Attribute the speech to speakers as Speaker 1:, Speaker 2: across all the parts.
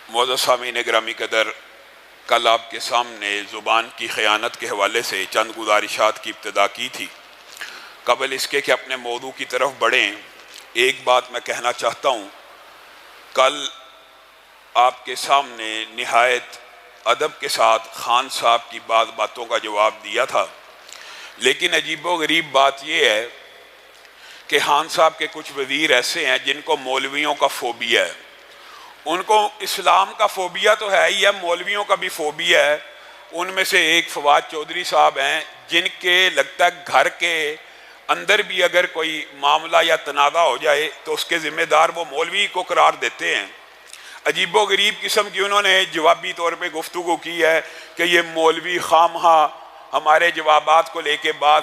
Speaker 1: معزز سامعین گرامی قدر، کل آپ کے سامنے زبان کی خیانت کے حوالے سے چند گزارشات کی ابتدا کی تھی۔ قبل اس کے کہ اپنے موضوع کی طرف بڑھیں، ایک بات میں کہنا چاہتا ہوں۔ کل آپ کے سامنے نہایت ادب کے ساتھ خان صاحب کی بعض باتوں کا جواب دیا تھا، لیکن عجیب و غریب بات یہ ہے کہ خان صاحب کے کچھ وزیر ایسے ہیں جن کو مولویوں کا فوبیا ہے۔ ان کو اسلام کا فوبیا تو ہے ہی ہے، مولویوں کا بھی فوبیا ہے۔ ان میں سے ایک فواد چودھری صاحب ہیں جن کے لگتا ہے گھر کے اندر بھی اگر کوئی معاملہ یا تنازع ہو جائے تو اس کے ذمہ دار وہ مولوی کو قرار دیتے ہیں۔ عجیب و غریب قسم کی انہوں نے جوابی طور پہ گفتگو کی ہے کہ یہ مولوی خامخواہ ہمارے جوابات کو لے کے بعد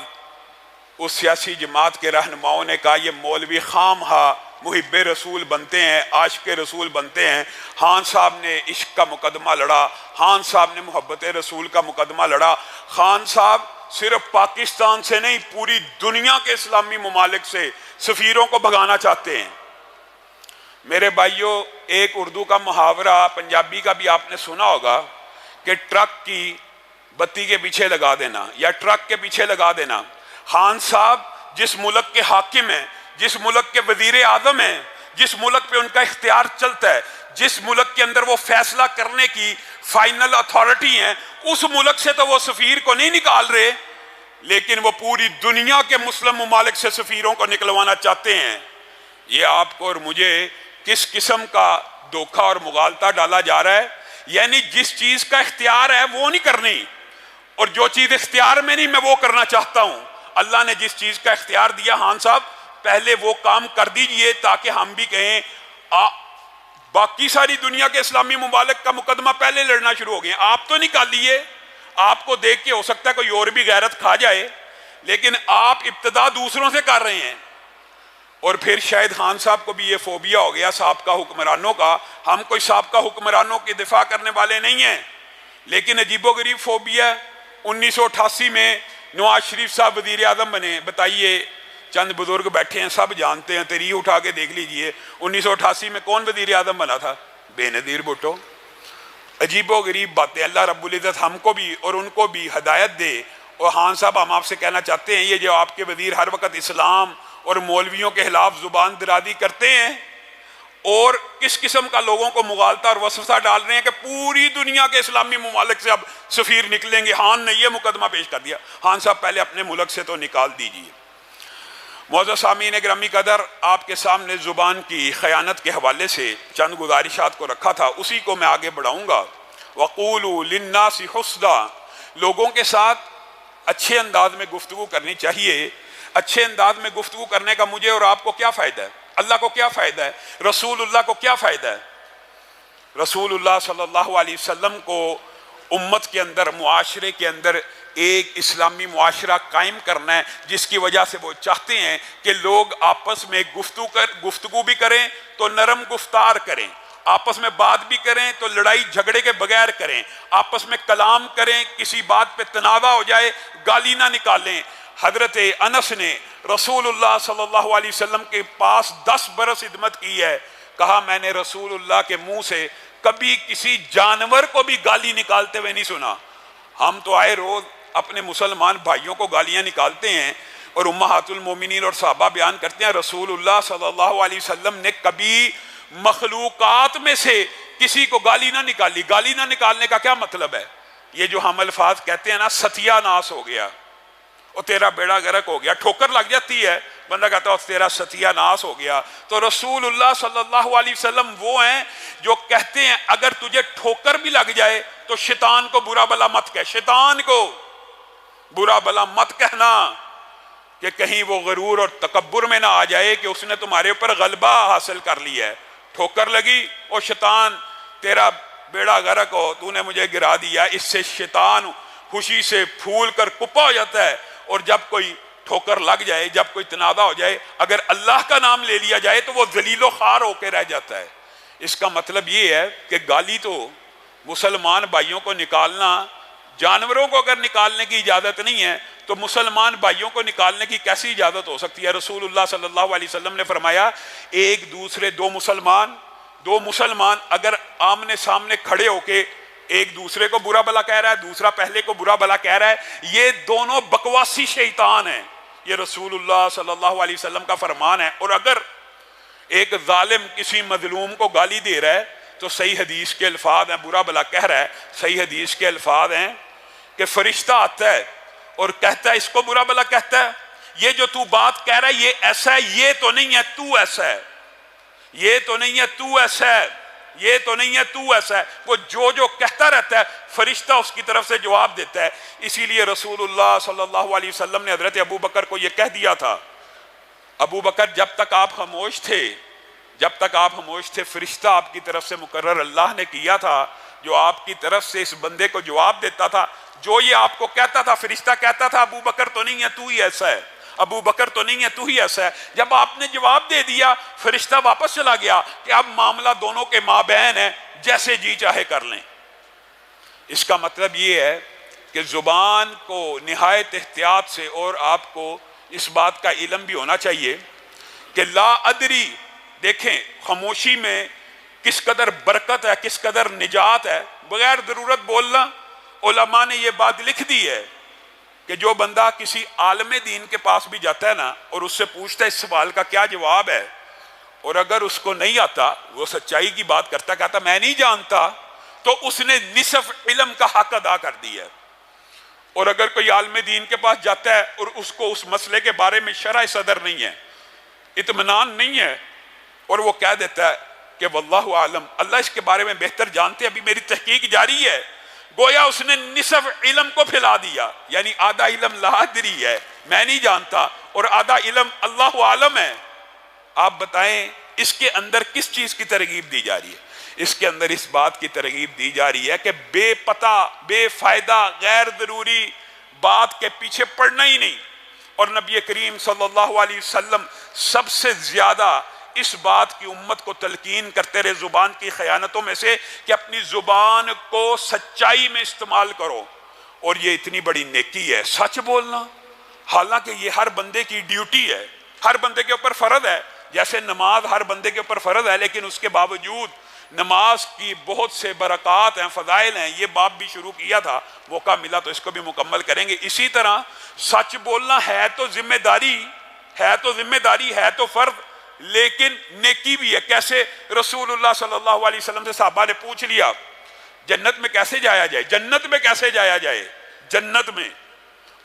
Speaker 1: اس سیاسی جماعت کے رہنماؤں نے کہا یہ مولوی خامخواہ محب رسول بنتے ہیں، عاشق رسول بنتے ہیں۔ خان صاحب نے عشق کا مقدمہ لڑا، خان صاحب نے محبت رسول کا مقدمہ لڑا۔ خان صاحب صرف پاکستان سے نہیں، پوری دنیا کے اسلامی ممالک سے سفیروں کو بھگانا چاہتے ہیں۔ میرے بھائیوں، ایک اردو کا محاورہ پنجابی کا بھی آپ نے سنا ہوگا کہ ٹرک کی بتی کے پیچھے لگا دینا یا ٹرک کے پیچھے لگا دینا۔ خان صاحب جس ملک کے حاکم ہیں، جس ملک کے وزیر اعظم ہیں، جس ملک پہ ان کا اختیار چلتا ہے، جس ملک کے اندر وہ فیصلہ کرنے کی فائنل اتھارٹی ہیں، اس ملک سے تو وہ سفیر کو نہیں نکال رہے، لیکن وہ پوری دنیا کے مسلم ممالک سے سفیروں کو نکلوانا چاہتے ہیں۔ یہ آپ کو اور مجھے کس قسم کا دھوکہ اور مغالطہ ڈالا جا رہا ہے؟ یعنی جس چیز کا اختیار ہے وہ نہیں کرنی، اور جو چیز اختیار میں نہیں میں وہ کرنا چاہتا ہوں۔ اللہ نے جس چیز کا اختیار دیا، خان صاحب پہلے وہ کام کر دیجئے تاکہ ہم بھی کہیں باقی ساری دنیا کے اسلامی ممالک کا مقدمہ پہلے لڑنا شروع ہو گئے۔ آپ تو نکالیے، آپ کو دیکھ کے ہو سکتا ہے کوئی اور بھی غیرت کھا جائے، لیکن آپ ابتدا دوسروں سے کر رہے ہیں۔ اور پھر شاید خان صاحب کو بھی یہ فوبیا ہو گیا سابقہ حکمرانوں کا۔ ہم کوئی سابقہ حکمرانوں کی دفاع کرنے والے نہیں ہیں، لیکن عجیب و غریب فوبیا۔ 1988 میں نواز شریف صاحب وزیر اعظم بنے۔ بتائیے، چند بزرگ بیٹھے ہیں، سب جانتے ہیں، تاریخ اٹھا کے دیکھ لیجئے 1988 میں کون وزیر اعظم بنا تھا؟ بے نظیر بھٹو۔ عجیب و غریب باتیں۔ اللہ رب العزت ہم کو بھی اور ان کو بھی ہدایت دے۔ اور خان صاحب، ہم آپ سے کہنا چاہتے ہیں، یہ جو آپ کے وزیر ہر وقت اسلام اور مولویوں کے خلاف زبان درازی کرتے ہیں اور کس قسم کا لوگوں کو مغالطہ اور وسوسہ ڈال رہے ہیں کہ پوری دنیا کے اسلامی ممالک سے اب سفیر نکلیں گے۔ خان نے یہ مقدمہ پیش کر دیا۔ خان صاحب پہلے اپنے ملک سے تو نکال دیجئے۔ معزز سامعین گرامی قدر، آپ کے سامنے زبان کی خیانت کے حوالے سے چند گزارشات کو رکھا تھا، اسی کو میں آگے بڑھاؤں گا۔ وَقُولُوا لِلنَّاسِ حُسْنًا، لوگوں کے ساتھ اچھے انداز میں گفتگو کرنی چاہیے۔ اچھے انداز میں گفتگو کرنے کا مجھے اور آپ کو کیا فائدہ ہے؟ اللہ کو کیا فائدہ ہے؟ رسول اللہ کو کیا فائدہ ہے؟ رسول اللہ صلی اللہ علیہ وسلم کو امت کے اندر، معاشرے کے اندر ایک اسلامی معاشرہ قائم کرنا ہے، جس کی وجہ سے وہ چاہتے ہیں کہ لوگ آپس میں گفتگو بھی کریں تو نرم گفتار کریں، آپس میں بات بھی کریں تو لڑائی جھگڑے کے بغیر کریں، آپس میں کلام کریں، کسی بات پہ تنازع ہو جائے گالی نہ نکالیں۔ حضرت انس نے رسول اللہ صلی اللہ علیہ وسلم کے پاس 10 برس خدمت کی ہے، کہا میں نے رسول اللہ کے منہ سے کبھی کسی جانور کو بھی گالی نکالتے ہوئے نہیں سنا۔ ہم تو آئے روز اپنے مسلمان بھائیوں کو گالیاں نکالتے ہیں، اور امہات المومنین اور صحابہ بیان کرتے ہیں رسول اللہ صلی اللہ علیہ وسلم نے کبھی مخلوقات میں سے کسی کو گالی نہ نکالی۔ گالی نہ نکالنے کا کیا مطلب ہے؟ یہ جو ہم الفاظ کہتے ہیں نا، ستیہ ناس ہو گیا، اور تیرا بیڑا غرق ہو گیا، ٹھوکر لگ جاتی ہے، بندہ کہتا ہے تیرا ستیہ ناس ہو گیا۔ تو رسول اللہ صلی اللہ علیہ وسلم وہ ہیں جو کہتے ہیں اگر تجھے ٹھوکر بھی لگ جائے تو شیطان کو برا بلا مت کہہ، شیطان کو برا بلا مت کہنا، کہ کہیں وہ غرور اور تکبر میں نہ آ جائے کہ اس نے تمہارے اوپر غلبہ حاصل کر لیا ہے۔ ٹھوکر لگی اور شیطان تیرا بیڑا غرق ہو، تو نے مجھے گرا دیا، اس سے شیطان خوشی سے پھول کر کپا ہو جاتا ہے۔ اور جب کوئی ٹھوکر لگ جائے، جب کوئی تنازع ہو جائے، اگر اللہ کا نام لے لیا جائے تو وہ ذلیل و خوار ہو کے رہ جاتا ہے۔ اس کا مطلب یہ ہے کہ گالی تو مسلمان بھائیوں کو نکالنا، جانوروں کو اگر نکالنے کی اجازت نہیں ہے تو مسلمان بھائیوں کو نکالنے کی کیسی اجازت ہو سکتی ہے؟ رسول اللہ صلی اللہ علیہ وسلم نے فرمایا ایک دوسرے دو مسلمان دو مسلمان اگر آمنے سامنے کھڑے ہو کے ایک دوسرے کو برا بھلا کہہ رہا ہے، دوسرا پہلے کو برا بھلا کہہ رہا ہے، یہ دونوں بکواسی شیطان ہیں. یہ رسول اللہ صلی اللہ علیہ وسلم کا فرمان ہے. اور اگر ایک ظالم کسی مظلوم کو گالی دے رہا ہے تو صحیح حدیث کے الفاظ ہیں، برا بھلا کہہ رہا ہے، صحیح حدیث کے الفاظ ہیں کہ فرشتہ آتا ہے اور کہتا ہے، اس کو برا بھلا کہتا ہے، یہ جو تو بات کہہ رہا ہے یہ ایسا ہے، یہ تو نہیں ہے، تو ایسا ہے، یہ تو نہیں ہے، تو ایسا ہے، یہ تو نہیں ہے، تو ایسا ہے. وہ جو کہتا رہتا ہے فرشتہ اس کی طرف سے جواب دیتا ہے. اسی لیے رسول اللہ صلی اللہ علیہ وسلم نے حضرت ابو بکر کو یہ کہہ دیا تھا، ابو بکر جب تک آپ خاموش تھے فرشتہ آپ کی طرف سے مقرر اللہ نے کیا تھا جو آپ کی طرف سے اس بندے کو جواب دیتا تھا. جو یہ آپ کو کہتا تھا فرشتہ کہتا تھا ابو بکر تو نہیں ہے، تو ہی ایسا ہے، ابو بکر تو نہیں ہے، تو ہی ایسا ہے. جب آپ نے جواب دے دیا فرشتہ واپس چلا گیا کہ اب معاملہ دونوں کے مابین ہے، جیسے جی چاہے کر لیں. اس کا مطلب یہ ہے کہ زبان کو نہایت احتیاط سے، اور آپ کو اس بات کا علم بھی ہونا چاہیے کہ لا ادری، دیکھیں خاموشی میں کس قدر برکت ہے، کس قدر نجات ہے. بغیر ضرورت بولنا، علماء نے یہ بات لکھ دی ہے کہ جو بندہ کسی عالم دین کے پاس بھی جاتا ہے نا اور اس سے پوچھتا ہے اس سوال کا کیا جواب ہے، اور اگر اس کو نہیں آتا، وہ سچائی کی بات کرتا، کہتا میں نہیں جانتا، تو اس نے نصف علم کا حق ادا کر دیا ہے. اور اگر کوئی عالم دین کے پاس جاتا ہے اور اس کو اس مسئلے کے بارے میں شرح صدر نہیں ہے، اطمینان نہیں ہے، اور وہ کہہ دیتا ہے کہ واللہ عالم، اللہ اس کے بارے میں بہتر جانتے، ابھی میری تحقیق جاری ہے، گویا اس نے نصف علم کو پھیلا دیا. یعنی آدھا علم لا ادری ہے، میں نہیں جانتا، اور آدھا علم اللہ عالم ہے. آپ بتائیں اس کے اندر کس چیز کی ترغیب دی جا رہی ہے؟ اس کے اندر اس بات کی ترغیب دی جا رہی ہے کہ بے پتہ، بے فائدہ، غیر ضروری بات کے پیچھے پڑنا ہی نہیں. اور نبی کریم صلی اللہ علیہ وسلم سب سے زیادہ اس بات کی امت کو تلقین کرتے رہے زبان کی خیانتوں میں سے کہ اپنی زبان کو سچائی میں استعمال کرو. اور یہ اتنی بڑی نیکی ہے سچ بولنا، حالانکہ یہ ہر بندے کی ڈیوٹی ہے، ہر بندے کے اوپر فرض ہے. جیسے نماز ہر بندے کے اوپر فرض ہے، لیکن اس کے باوجود نماز کی بہت سے برکات ہیں، فضائل ہیں. یہ باب بھی شروع کیا تھا، موقع ملا تو اس کو بھی مکمل کریں گے. اسی طرح سچ بولنا ہے تو ذمہ داری ہے تو فرض، لیکن نیکی بھی ہے. کیسے؟ رسول اللہ صلی اللہ علیہ وسلم سے صحابہ نے پوچھ لیا جنت میں کیسے جایا جائے، جنت میں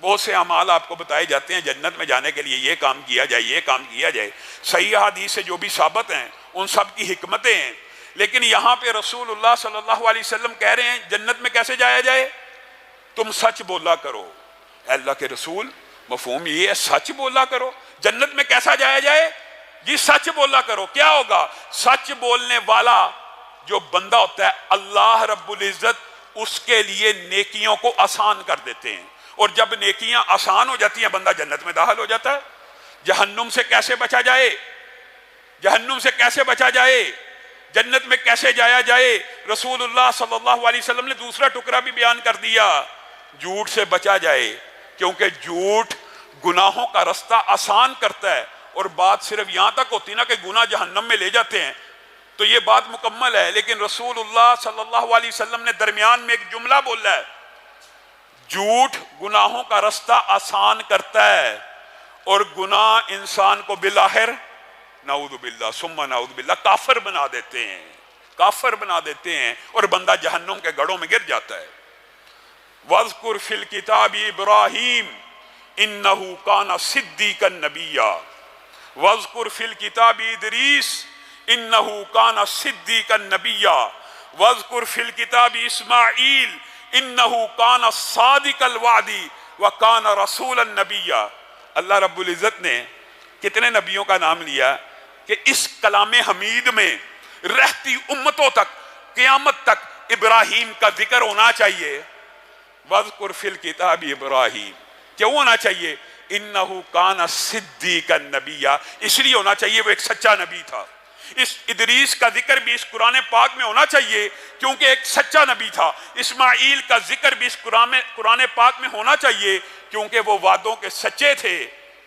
Speaker 1: بہت سے اعمال آپ کو بتائے جاتے ہیں، جنت میں جانے کے لیے یہ کام کیا جائے، یہ کام کیا جائے. صحیح حدیث سے جو بھی ثابت ہیں ان سب کی حکمتیں ہیں. لیکن یہاں پہ رسول اللہ صلی اللہ علیہ وسلم کہہ رہے ہیں جنت میں کیسے جایا جائے؟ تم سچ بولا کرو. اے اللہ کے رسول، مفہوم یہ ہے سچ بولا کرو، جنت میں کیسا جایا جائے؟ جی سچ بولا کرو. کیا ہوگا؟ سچ بولنے والا جو بندہ ہوتا ہے اللہ رب العزت اس کے لیے نیکیوں کو آسان کر دیتے ہیں، اور جب نیکیاں آسان ہو جاتی ہیں بندہ جنت میں داخل ہو جاتا ہے. جہنم سے کیسے بچا جائے، جنت میں کیسے جایا جائے؟ رسول اللہ صلی اللہ علیہ وسلم نے دوسرا ٹکڑا بھی بیان کر دیا، جھوٹ سے بچا جائے، کیونکہ جھوٹ گناہوں کا رستہ آسان کرتا ہے. اور بات صرف یہاں تک ہوتی نا کہ گناہ جہنم میں لے جاتے ہیں تو یہ بات مکمل ہے، لیکن رسول اللہ صلی اللہ علیہ وسلم نے درمیان میں ایک جملہ بولا ہے، جھوٹ گناہوں کا رستہ آسان کرتا ہے اور گناہ انسان کو بالآخر نعوذ باللہ ثم نعوذ باللہ کافر بنا دیتے ہیں اور بندہ جہنم کے گڑھوں میں گر جاتا ہے. وَاذْكُرْ فِي الْكِتَابِ إِبْرَاهِيمَ إِنَّهُ كَانَ صِدِّيقًا نَبِيًّا وَاذْكُرْ فِي الْكِتَابِ إِدْرِيسَ إِنَّهُ كَانَ صِدِّيقًا نَبِيًّا وَاذْكُرْ فِي الْكِتَابِ إِسْمَاعِيلَ إِنَّهُ كَانَ صَادِقَ الْوَعْدِ وَكَانَ رَسُولًا نَبِيًّا. اللہ رب العزت نے کتنے نبیوں کا نام لیا کہ اس کلام حمید میں رہتی امتوں تک، قیامت تک ابراہیم کا ذکر ہونا چاہیے. وَاذْكُرْ فِي الْكِتَابِ إِبْرَاهِيمَ کیوں ہونا چاہیے؟ إِنَّهُ كَانَ صِدِّيقًا نَبِيًّا، اس لیے ہونا چاہیے وہ ایک سچا نبی تھا. اس ادریس کا ذکر بھی اس قرآن پاک میں ہونا چاہیے کیونکہ ایک سچا نبی تھا. اسماعیل کا ذکر بھی اس قرآن پاک میں ہونا چاہیے کیونکہ وہ وعدوں کے سچے تھے.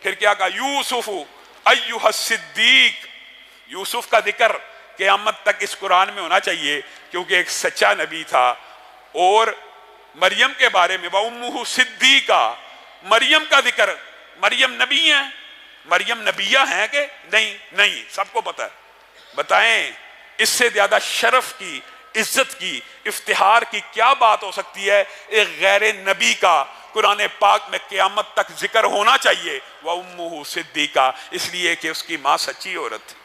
Speaker 1: پھر کیا کہا؟ یوسف ایھا الصدیق، یوسف کا ذکر قیامت تک اس قرآن میں ہونا چاہیے، کیونکہ ایک سچا نبی تھا۔ اور مریم کے بارے میں وَأُمُّهُ صِدِّیقَةٌ، مریم کا ذکر، مریم نبی ہیں، مریم نبیہ ہیں کہ نہیں سب کو پتہ ہے۔ بتائیں اس سے زیادہ شرف کی، عزت کی، افتخار کی کیا بات ہو سکتی ہے؟ ایک غیر نبی کا قرآن پاک میں قیامت تک ذکر ہونا چاہیے، وَأُمُّهُ صِدِّیقَةٌ، اس لیے کہ اس کی ماں سچی عورت تھی۔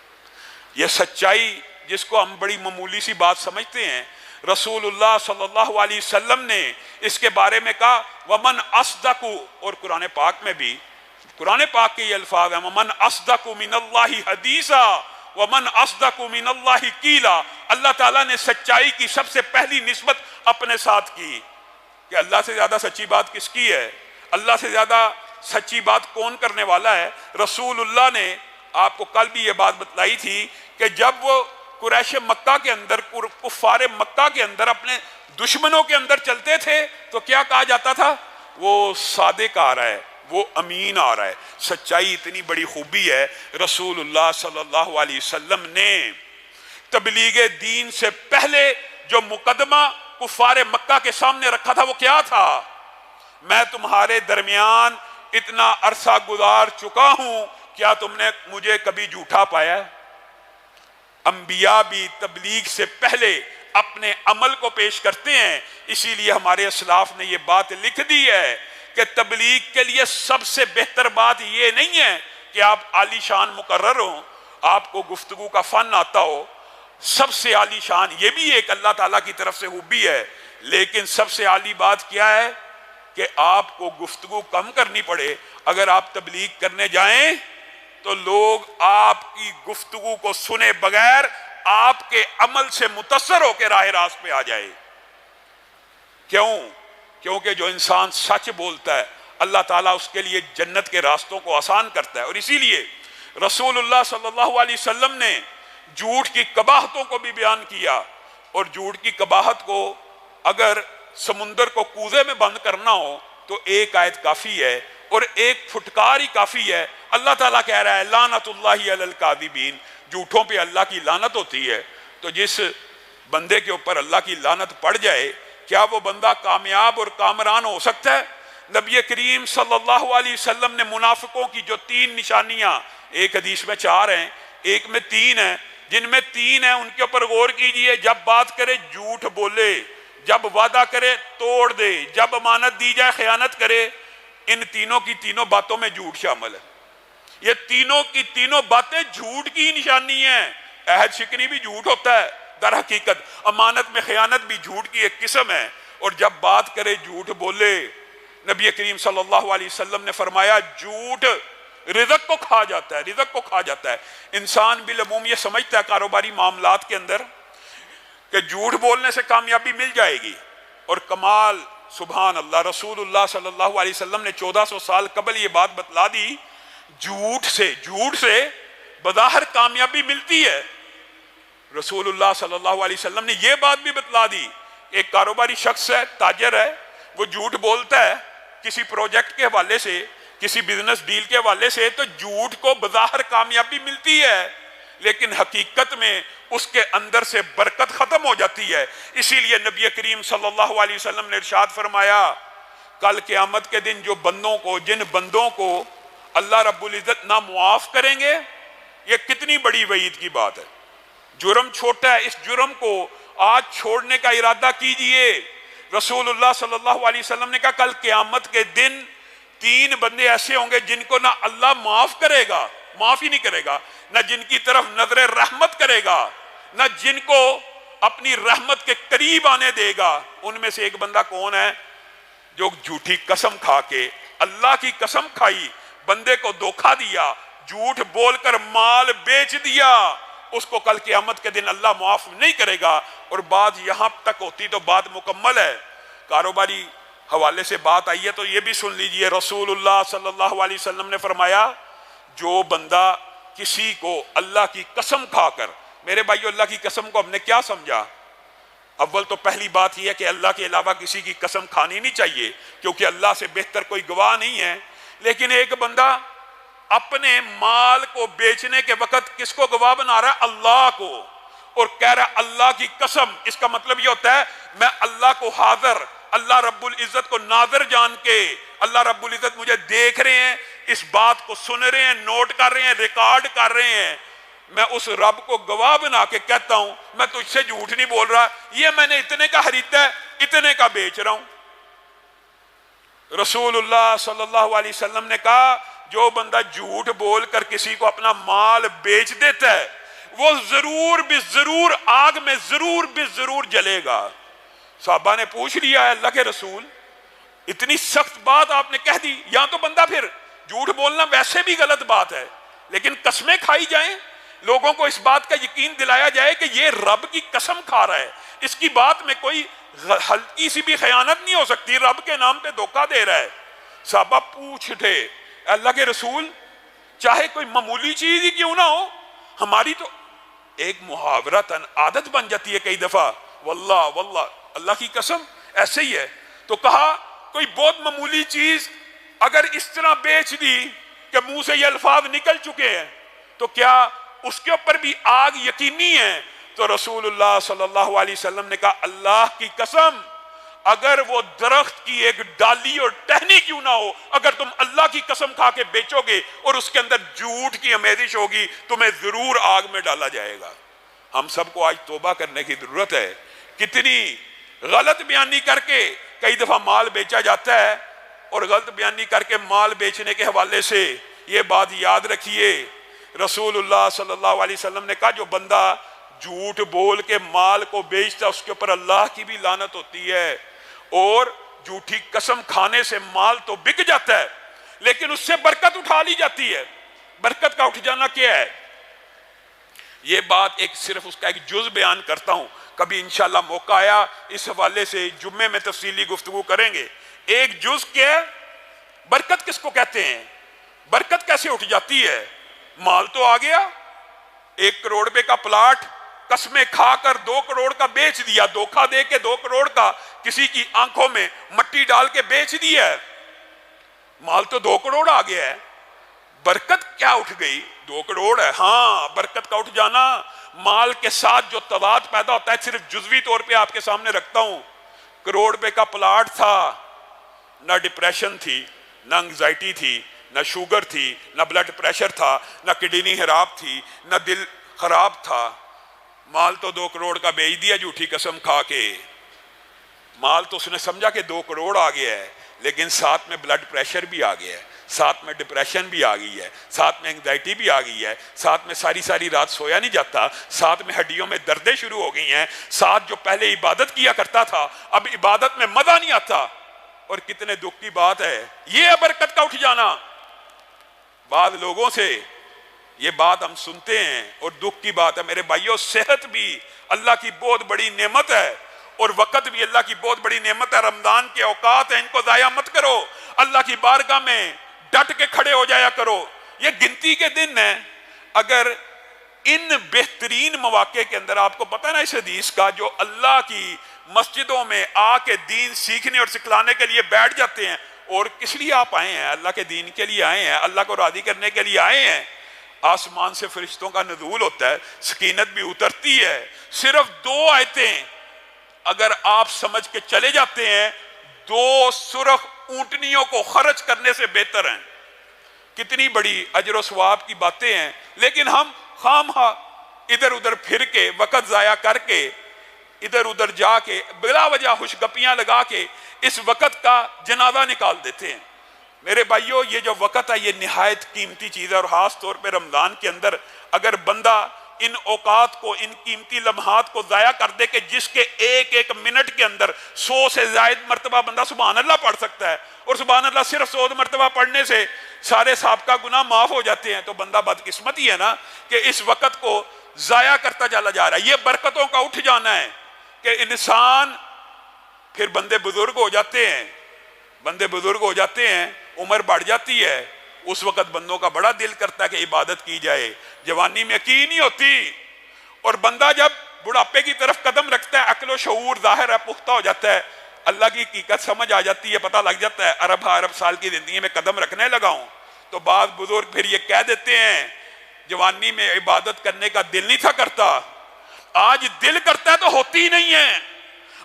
Speaker 1: یہ سچائی جس کو ہم بڑی معمولی سی بات سمجھتے ہیں، رسول اللہ صلی اللہ علیہ وسلم نے اس کے بارے میں کہا وَمَنْ أَصْدَقُ، اور قرآن پاک میں بھی، قرآن پاک کے یہ الفاظ ہیں وَمَنْ أَصْدَقُ مِنَ اللَّهِ حَدِيثًا وَمَنْ أَصْدَقُ مِنَ اللَّهِ قِيلًا۔ اللہ تعالیٰ نے سچائی کی سب سے پہلی نسبت اپنے ساتھ کی کہ اللہ سے زیادہ سچی بات کس کی ہے؟ اللہ سے زیادہ سچی بات کون کرنے والا ہے؟ رسول اللہ نے آپ کو کل بھی یہ بات بتلائی تھی کہ جب وہ قریش مکہ کے اندر، کفار مکہ کے اندر اپنے دشمنوں کے اندر چلتے تھے تو کیا کہا جاتا تھا؟ وہ صادق آ رہا ہے، وہ امین آ رہا ہے۔ سچائی اتنی بڑی خوبی ہے، رسول اللہ صلی اللہ علیہ وسلم نے تبلیغ دین سے پہلے جو مقدمہ کفار مکہ کے سامنے رکھا تھا وہ کیا تھا؟ میں تمہارے درمیان اتنا عرصہ گزار چکا ہوں، کیا تم نے مجھے کبھی جھوٹا پایا؟ انبیاء بھی تبلیغ سے پہلے اپنے عمل کو پیش کرتے ہیں، اسی لیے ہمارے اسلاف نے یہ بات لکھ دی ہے کہ تبلیغ کے لیے سب سے بہتر بات یہ نہیں ہے کہ آپ عالی شان مقرر ہوں، آپ کو گفتگو کا فن آتا ہو۔ سب سے عالی شان یہ بھی ایک اللہ تعالیٰ کی طرف سے خوبی ہے، لیکن سب سے عالی بات کیا ہے کہ آپ کو گفتگو کم کرنی پڑے۔ اگر آپ تبلیغ کرنے جائیں تو لوگ آپ کی گفتگو کو سنے بغیر آپ کے عمل سے متاثر ہو کے راہ راست پہ آ جائے۔ کیوں؟ کیونکہ جو انسان سچ بولتا ہے اللہ تعالیٰ اس کے لیے جنت کے راستوں کو آسان کرتا ہے۔ اور اسی لیے رسول اللہ صلی اللہ علیہ وسلم نے جھوٹ کی قباحتوں کو بھی بیان کیا، اور جھوٹ کی قباحت کو اگر سمندر کو کوزے میں بند کرنا ہو تو ایک آیت کافی ہے اور ایک پھٹکار ہی کافی ہے۔ اللہ تعالیٰ کہہ رہا ہے لعنت اللہ علی الکاذبین، جھوٹوں پہ اللہ کی لعنت ہوتی ہے۔ تو جس بندے کے اوپر اللہ کی لعنت پڑ جائے کیا وہ بندہ کامیاب اور کامران ہو سکتا ہے؟ نبی کریم صلی اللہ علیہ وسلم نے منافقوں کی جو 3 نشانیاں، ایک حدیث میں 4 ہیں، ایک میں 3 ہیں، جن میں 3 ہیں ان کے اوپر غور کیجئے۔ جب بات کرے جھوٹ بولے، جب وعدہ کرے توڑ دے، جب امانت دی جائے خیانت کرے۔ ان تینوں کی تینوں باتوں میں جھوٹ شامل ہے۔ یہ تینوں کی تینوں باتیں جھوٹ کی نشانی ہیں۔ عہد شکنی بھی جھوٹ ہوتا ہے در حقیقت، امانت میں خیانت بھی جھوٹ کی ایک قسم ہے، اور جب بات کرے جھوٹ بولے۔ نبی کریم صلی اللہ علیہ وسلم نے فرمایا جھوٹ رزق کو کھا جاتا ہے، رزق کو کھا جاتا ہے۔ انسان بالعموم یہ سمجھتا ہے کاروباری معاملات کے اندر کہ جھوٹ بولنے سے کامیابی مل جائے گی، اور کمال سبحان اللہ، رسول اللہ صلی اللہ علیہ وسلم نے 1400 سال قبل یہ بات بتلا دی، جھوٹ سے بظاہر کامیابی ملتی ہے۔ رسول اللہ صلی اللہ علیہ وسلم نے یہ بات بھی بتلا دی، ایک کاروباری شخص ہے، تاجر ہے، وہ جھوٹ بولتا ہے کسی پروجیکٹ کے حوالے سے، کسی بزنس ڈیل کے حوالے سے، تو جھوٹ کو بظاہر کامیابی ملتی ہے، لیکن حقیقت میں اس کے اندر سے برکت ختم ہو جاتی ہے۔ اسی لیے نبی کریم صلی اللہ علیہ وسلم نے ارشاد فرمایا کل قیامت کے دن جن بندوں کو اللہ رب العزت نہ معاف کریں گے، یہ کتنی بڑی وعید کی بات ہے۔ جرم چھوٹا ہے، اس جرم کو آج چھوڑنے کا ارادہ کیجئے۔ رسول اللہ صلی اللہ علیہ وسلم نے کہا کل قیامت کے دن 3 بندے ایسے ہوں گے جن کو نہ اللہ معاف کرے گا، معاف ہی نہیں کرے گا، نہ جن کی طرف نظر رحمت کرے گا، نہ جن کو اپنی رحمت کے قریب آنے دے گا۔ ان میں سے ایک بندہ کون ہے؟ جو جھوٹی قسم کھا کے، اللہ کی قسم کھائی، بندے کو دھوکہ دیا، جھوٹ بول کر مال بیچ دیا، اس کو کل قیامت کے دن اللہ معاف نہیں کرے گا۔ اور بات یہاں تک ہوتی تو بات مکمل ہے، کاروباری حوالے سے بات آئی ہے تو یہ بھی سن لیجئے۔ رسول اللہ صلی اللہ علیہ وسلم نے فرمایا جو بندہ کسی کو اللہ کی قسم کھا کر، میرے بھائیو اللہ کی قسم کو ہم نے کیا سمجھا؟ اول تو پہلی بات یہ ہے کہ اللہ کے علاوہ کسی کی قسم کھانی نہیں چاہیے، کیونکہ اللہ سے بہتر کوئی گواہ نہیں ہے۔ لیکن ایک بندہ اپنے مال کو بیچنے کے وقت کس کو گواہ بنا رہا ہے؟ اللہ کو، اور کہہ رہا اللہ کی قسم، اس کا مطلب یہ ہوتا ہے میں اللہ کو حاضر، اللہ رب العزت کو ناظر جان کے، اللہ رب العزت مجھے دیکھ رہے ہیں، اس بات کو سن رہے ہیں، نوٹ کر رہے ہیں، ریکارڈ کر رہے ہیں، میں اس رب کو گواہ بنا کے کہتا ہوں میں تجھ سے جھوٹ نہیں بول رہا، یہ میں نے اتنے کا خریدا ہے، اتنے کا بیچ رہا ہوں۔ رسول اللہ صلی اللہ علیہ وسلم نے کہا جو بندہ جھوٹ بول کر کسی کو اپنا مال بیچ دیتا ہے وہ ضرور بھی ضرور آگ میں ضرور بھی ضرور جلے گا۔ صحابہ نے پوچھ لیا ہے اللہ کے رسول اتنی سخت بات آپ نے کہہ دی، یا تو بندہ پھر جھوٹ بولنا ویسے بھی غلط بات ہے، لیکن قسمیں کھائی جائیں، لوگوں کو اس بات کا یقین دلایا جائے کہ یہ رب کی قسم کھا رہا ہے، اس کی بات میں کوئی ہلکی سی بھی خیانت نہیں ہو سکتی، رب کے نام پہ دھوکہ دے رہا ہے۔ صحابہ پوچھ اٹھے اللہ کے رسول چاہے کوئی معمولی چیز ہی کیوں نہ ہو، ہماری تو ایک محاورتاً عادت بن جاتی ہے کئی دفعہ واللہ واللہ اللہ کی قسم ایسے ہی ہے، تو کہا کوئی بہت معمولی چیز اگر اس طرح بیچ دی کہ منہ سے یہ الفاظ نکل چکے ہیں تو کیا اس کے اوپر بھی آگ یقینی ہے؟ تو رسول اللہ صلی اللہ علیہ وسلم نے کہا اللہ کی قسم اگر وہ درخت کی ایک ڈالی اور ٹہنی کیوں نہ ہو، اگر تم اللہ کی قسم کھا کے بیچو گے اور اس کے اندر جھوٹ کی آمیزش ہوگی تمہیں ضرور آگ میں ڈالا جائے گا۔ ہم سب کو آج توبہ کرنے کی ضرورت ہے، کتنی غلط بیانی کر کے کئی دفعہ مال بیچا جاتا ہے، اور غلط بیانی کر کے مال بیچنے کے حوالے سے یہ بات یاد رکھیے رسول اللہ صلی اللہ علیہ وسلم نے کہا جو بندہ جھوٹ بول کے مال کو بیچتا اس کے اوپر اللہ کی بھی لعنت ہوتی ہے، اور جھوٹی قسم کھانے سے مال تو بک جاتا ہے لیکن اس سے برکت اٹھا لی جاتی ہے۔ برکت کا اٹھ جانا کیا ہے؟ یہ بات ایک صرف اس کا ایک جز بیان کرتا ہوں، کبھی انشاءاللہ موقع آیا اس حوالے سے جمعے میں تفصیلی گفتگو کریں گے۔ ایک جز کیا ہے؟ برکت کس کو کہتے ہیں؟ برکت کیسے اٹھ جاتی ہے؟ مال تو آ گیا، 1 کروڑ روپے کا پلاٹ قسمیں کھا کر 2 کروڑ کا بیچ دیا، دھوکہ دے کے 2 کروڑ کا کسی کی آنکھوں میں مٹی ڈال کے بیچ دیا ہے، مال تو 2 کروڑ آ گیا ہے، برکت کیا اٹھ گئی؟ 2 کروڑ ہے، ہاں برکت کا اٹھ جانا مال کے ساتھ جو تضاد پیدا ہوتا ہے صرف جزوی طور پہ آپ کے سامنے رکھتا ہوں۔ کروڑ روپے کا پلاٹ تھا، نہ ڈپریشن تھی، نہ انگزائٹی تھی، نہ شوگر تھی، نہ بلڈ پریشر تھا، نہ کڈنی خراب تھی، نہ دل خراب تھا، مال تو 2 کروڑ کا بیچ دیا جھوٹی قسم کھا کے۔ مال تو اس نے سمجھا کہ 2 کروڑ آ گیا ہے، لیکن ساتھ میں بلڈ پریشر بھی آ گیا ہے، ساتھ میں ڈپریشن بھی آ گئی ہے، ساتھ میں انگزائٹی بھی آ گئی ہے، ساتھ میں ساری رات سویا نہیں جاتا، ساتھ میں ہڈیوں میں دردیں شروع ہو گئی ہیں، ساتھ جو پہلے عبادت کیا کرتا تھا اب عبادت میں مزہ نہیں آتا، اور کتنے دکھ کی بات ہے یہ ہے برکت کا اٹھ جانا۔ بعض لوگوں سے یہ بات ہم سنتے ہیں اور دکھ کی بات ہے میرے بھائیوں، صحت بھی اللہ کی بہت بڑی نعمت ہے اور وقت بھی اللہ کی بہت بڑی نعمت ہے۔ رمضان کے اوقات ہیں، ان کو ضائع مت کرو، اللہ کی بارگاہ میں ڈٹ کے کھڑے ہو جایا کرو، یہ گنتی کے دن ہیں۔ اگر ان بہترین مواقع کے اندر آپ کو پتہ ہے نا اس حدیث کا، جو اللہ کی مسجدوں میں آ کے دین سیکھنے اور سکھلانے کے لیے بیٹھ جاتے ہیں، اور کس لیے آپ آئے ہیں؟ اللہ کے دین کے لیے آئے ہیں، اللہ کو راضی کرنے کے لیے آئے ہیں۔ آسمان سے فرشتوں کا نزول ہوتا ہے، سکینت بھی اترتی ہے، صرف 2 آیتیں اگر آپ سمجھ کے چلے جاتے ہیں 2 سرخ اونٹنیوں کو خرچ کرنے سے بہتر ہیں۔ کتنی بڑی اجر و ثواب کی باتیں ہیں، لیکن ہم خواہ ادھر ادھر پھر کے وقت ضائع کر کے ادھر ادھر جا کے بلا وجہ خوش گپیاں لگا کے اس وقت کا جنازہ نکال دیتے ہیں۔ میرے بھائیوں یہ جو وقت ہے یہ نہایت قیمتی چیز ہے، اور خاص طور پہ رمضان کے اندر اگر بندہ ان اوقات کو، ان قیمتی لمحات کو ضائع کر دے کہ جس کے ایک منٹ کے اندر 100 سے زائد مرتبہ بندہ سبحان اللہ پڑھ سکتا ہے، اور سبحان اللہ صرف 100 مرتبہ پڑھنے سے سارے سابقہ گناہ معاف ہو جاتے ہیں، تو بندہ بدقسمت ہی ہے نا کہ اس وقت کو ضائع کرتا چلا جا رہا ہے۔ یہ برکتوں کا اٹھ جانا ہے کہ انسان پھر بندے بزرگ ہو جاتے ہیں، بندے بزرگ ہو جاتے ہیں، عمر بڑھ جاتی ہے، اس وقت بندوں کا بڑا دل کرتا ہے کہ عبادت کی جائے، جوانی میں کی نہیں ہوتی، اور بندہ جب بڑھاپے کی طرف قدم رکھتا ہے عقل و شعور ظاہر ہے، پختہ ہو جاتا ہے، اللہ کی حقیقت سمجھ آ جاتی ہے، پتہ لگ جاتا ہے ارب سال کی زندگی میں قدم رکھنے لگا ہوں، تو بعض بزرگ پھر یہ کہہ دیتے ہیں جوانی میں عبادت کرنے کا دل نہیں تھا کرتا، آج دل کرتا ہے تو ہوتی ہی نہیں ہے.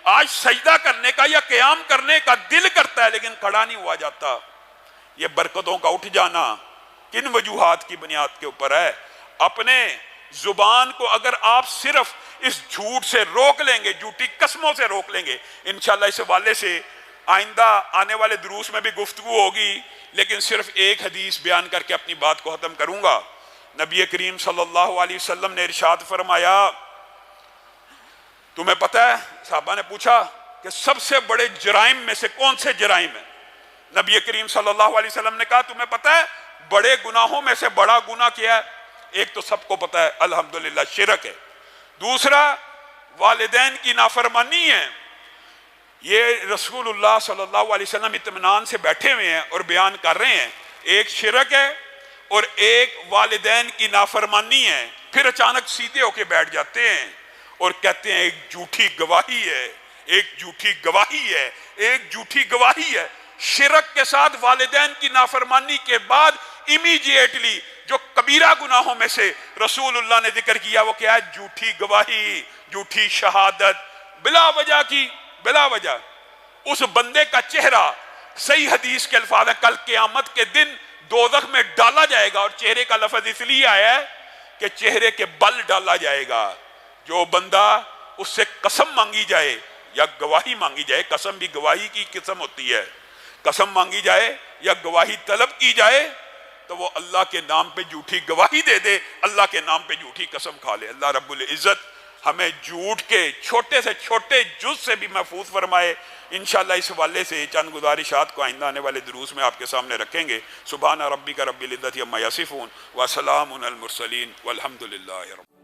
Speaker 1: آج سجدہ کرنے کا یا قیام کرنے کا دل کرتا ہے لیکن کھڑا نہیں ہوا جاتا. یہ برکتوں کا اٹھ جانا کن وجوہات کی بنیاد کے اوپر ہے؟ اپنے زبان کو اگر آپ صرف اس جھوٹ سے روک لیں گے, جھوٹی قسموں سے روک لیں گے, انشاءاللہ اس حوالے سے آئندہ آنے والے دروس میں بھی گفتگو ہوگی, لیکن صرف ایک حدیث بیان کر کے اپنی بات کو ختم کروں گا. نبی کریم صلی اللہ علیہ وسلم نے ارشاد فرمایا, تمہیں پتہ ہے, صحابہ نے پوچھا کہ سب سے بڑے جرائم میں سے کون سے جرائم ہیں؟ نبی کریم صلی اللہ علیہ وسلم نے کہا تمہیں پتہ ہے بڑے گناہوں میں سے بڑا گناہ کیا ہے؟ ایک تو سب کو پتہ ہے الحمدللہ شرک ہے, دوسرا والدین کی نافرمانی ہے. یہ رسول اللہ صلی اللہ علیہ وسلم اطمینان سے بیٹھے ہوئے ہیں اور بیان کر رہے ہیں, ایک شرک ہے اور ایک والدین کی نافرمانی ہے. پھر اچانک سیدھے ہو کے بیٹھ جاتے ہیں اور کہتے ہیں ایک جھوٹی گواہی ہے, ایک جھوٹی گواہی ہے, ایک جھوٹی گواہی ہے. شرک کے ساتھ والدین کی نافرمانی کے بعد امیڈیٹلی جو کبیرہ گناہوں میں سے رسول اللہ نے ذکر کیا وہ کیا ہے؟ جھوٹی گواہی, جھوٹی شہادت, بلا وجہ کی, بلا وجہ. اس بندے کا چہرہ, صحیح حدیث کے الفاظ ہیں, کل قیامت کے دن دوزخ میں ڈالا جائے گا, اور چہرے کا لفظ اس لیے آیا ہے کہ چہرے کے بل ڈالا جائے گا. جو بندہ اس سے قسم مانگی جائے یا گواہی مانگی جائے, قسم بھی گواہی کی قسم ہوتی ہے, قسم مانگی جائے یا گواہی طلب کی جائے تو وہ اللہ کے نام پہ جھوٹی گواہی دے دے, اللہ کے نام پہ جھوٹی قسم کھا لے. اللہ رب العزت ہمیں جھوٹ کے چھوٹے سے چھوٹے جز سے بھی محفوظ فرمائے. انشاءاللہ اس حوالے سے چند گزارشات کو آئندہ آنے والے دروس میں آپ کے سامنے رکھیں گے. سبحان ربک رب العزت عما یصفون وسلام علی المرسلین والحمد للہ رب